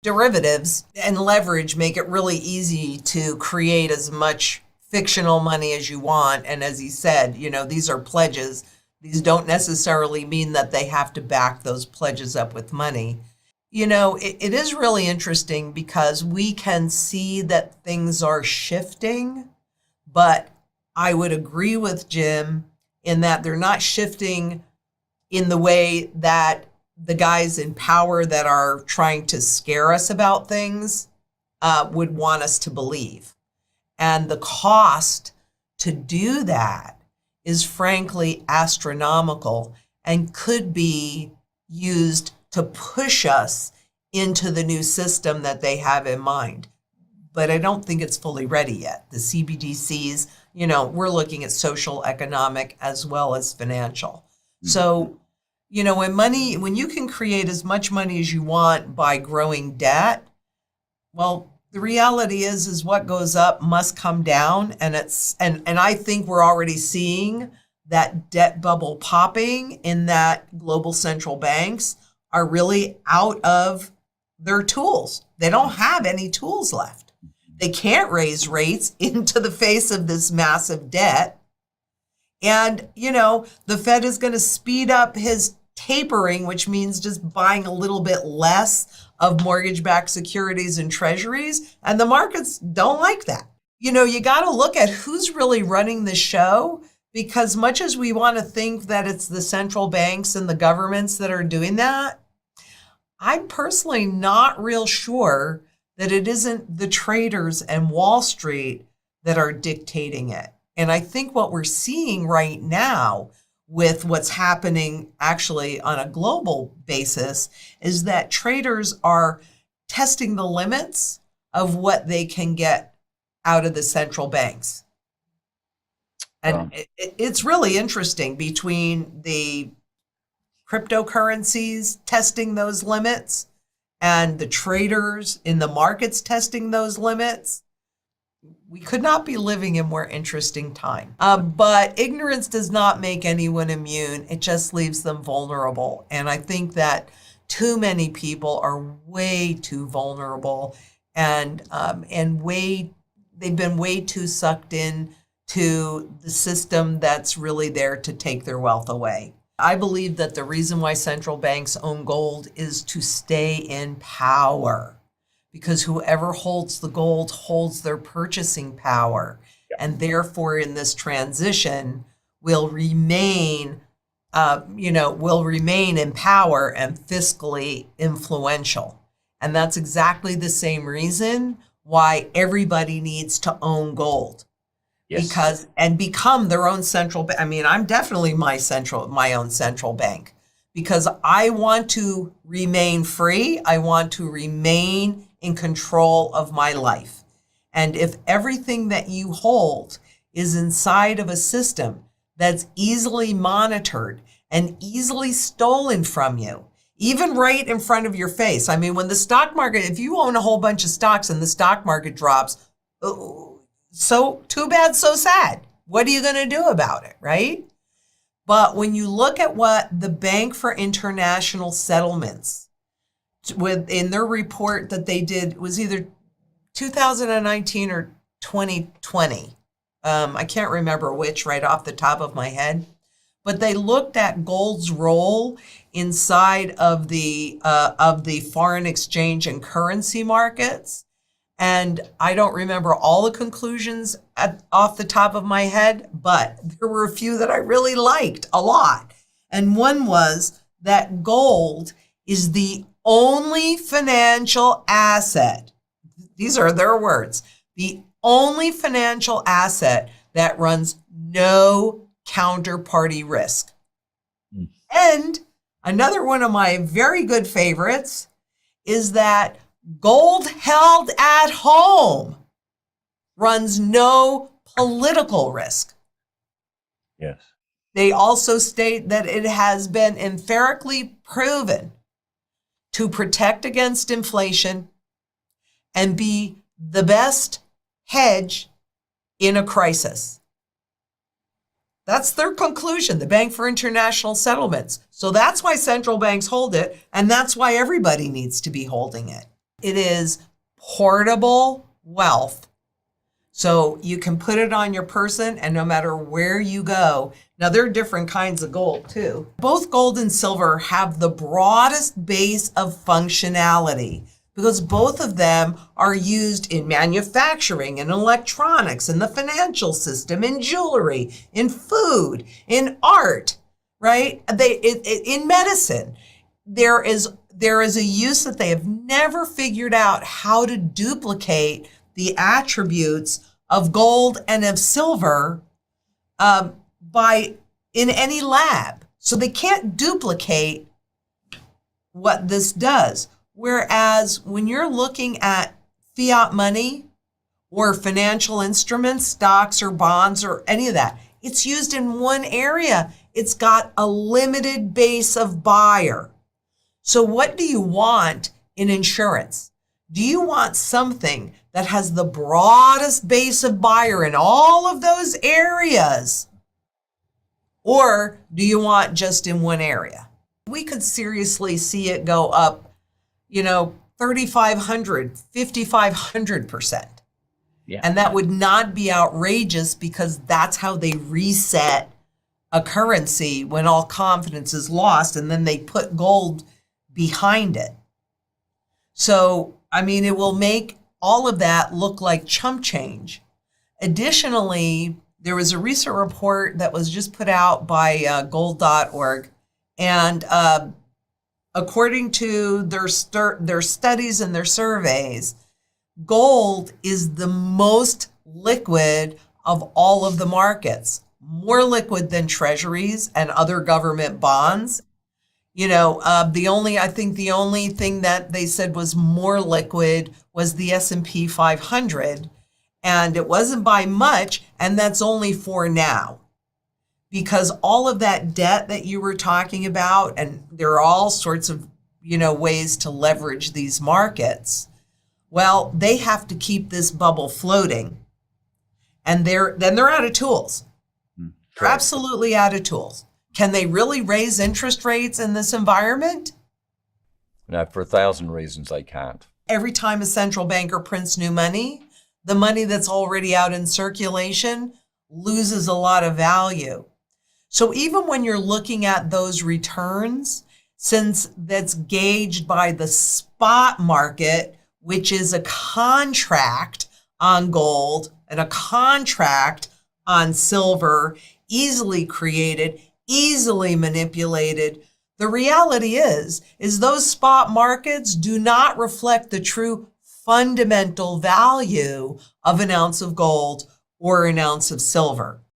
Derivatives and leverage make it really easy to create as much fictional money as you want. And as he said, these are pledges. These don't necessarily mean that they have to back those pledges up with money. It is really interesting because we can see that things are shifting, but I would agree with Jim in that they're not shifting in the way that the guys in power that are trying to scare us about things would want us to believe. And the cost to do that is frankly astronomical and could be used to push us into the new system that they have in mind. But I don't think it's fully ready yet. The CBDCs, we're looking at social, economic, as well as financial. So, when you can create as much money as you want by growing debt, well, the reality is what goes up must come down. And I think we're already seeing that debt bubble popping in that global central banks are really out of their tools. They don't have any tools left. They can't raise rates into the face of this massive debt. And, the Fed is going to speed up his tapering, which means just buying a little bit less of mortgage-backed securities and treasuries. And the markets don't like that. You got to look at who's really running the show, because much as we want to think that it's the central banks and the governments that are doing that, I'm personally not real sure that it isn't the traders and Wall Street that are dictating it. And I think what we're seeing right now with what's happening actually on a global basis is that traders are testing the limits of what they can get out of the central banks. And it's really interesting between the cryptocurrencies testing those limits and the traders in the markets testing those limits. We could not be living in more interesting time. But ignorance does not make anyone immune. It just leaves them vulnerable. And I think that too many people are way too vulnerable and they've been way too sucked in to the system that's really there to take their wealth away. I believe that the reason why central banks own gold is to stay in power, because whoever holds the gold holds their purchasing power. Yep. And therefore in this transition will remain in power and fiscally influential. And that's exactly the same reason why everybody needs to own gold. Yes. And become their own central bank. I mean, I'm definitely my own central bank, because I want to remain free. I want to remain in control of my life. And if everything that you hold is inside of a system that's easily monitored and easily stolen from you, even right in front of your face. I mean, when the stock market, if you own a whole bunch of stocks and the stock market drops, so too bad, so sad. What are you going to do about it, right? But when you look at what the Bank for International Settlements, in their report that they did, it was either 2019 or 2020. I can't remember which right off the top of my head, but they looked at gold's role inside of the foreign exchange and currency markets. And I don't remember all the conclusions off the top of my head, but there were a few that I really liked a lot. And one was that gold is the only financial asset, these are their words, the only financial asset that runs no counterparty risk. And another one of my very good favorites is that gold held at home runs no political risk. Yes. They also state that it has been empirically proven to protect against inflation and be the best hedge in a crisis. That's their conclusion, the Bank for International Settlements. So that's why central banks hold it, and that's why everybody needs to be holding it. It is portable wealth. So you can put it on your person, and no matter where you go. Now, there are different kinds of gold too. Both gold and silver have the broadest base of functionality because both of them are used in manufacturing, in electronics, in the financial system, in jewelry, in food, in art, right? In medicine. There is a use that they have never figured out how to duplicate the attributes of gold and of silver in any lab. So they can't duplicate what this does. Whereas when you're looking at fiat money or financial instruments, stocks or bonds or any of that, it's used in one area. It's got a limited base of buyer. So what do you want in insurance? Do you want something that has the broadest base of buyer in all of those areas? Or do you want just in one area? We could seriously see it go up, 3,500, 5,500%. Yeah. And that would not be outrageous because that's how they reset a currency when all confidence is lost, and then they put gold behind it. So, it will make all of that look like chump change. Additionally, there was a recent report that was just put out by gold.org, and according to their studies and their surveys, gold is the most liquid of all of the markets, more liquid than treasuries and other government bonds. The only thing that they said was more liquid was the S&P 500, and it wasn't by much, and that's only for now. Because all of that debt that you were talking about, and there are all sorts of, ways to leverage these markets. Well, they have to keep this bubble floating, and they're out of tools. They're absolutely out of tools. Can they really raise interest rates in this environment? Now, for 1,000 reasons, they can't. Every time a central banker prints new money, the money that's already out in circulation loses a lot of value. So even when you're looking at those returns, since that's gauged by the spot market, which is a contract on gold and a contract on silver, easily created, easily manipulated, the reality is those spot markets do not reflect the true fundamental value of an ounce of gold or an ounce of silver.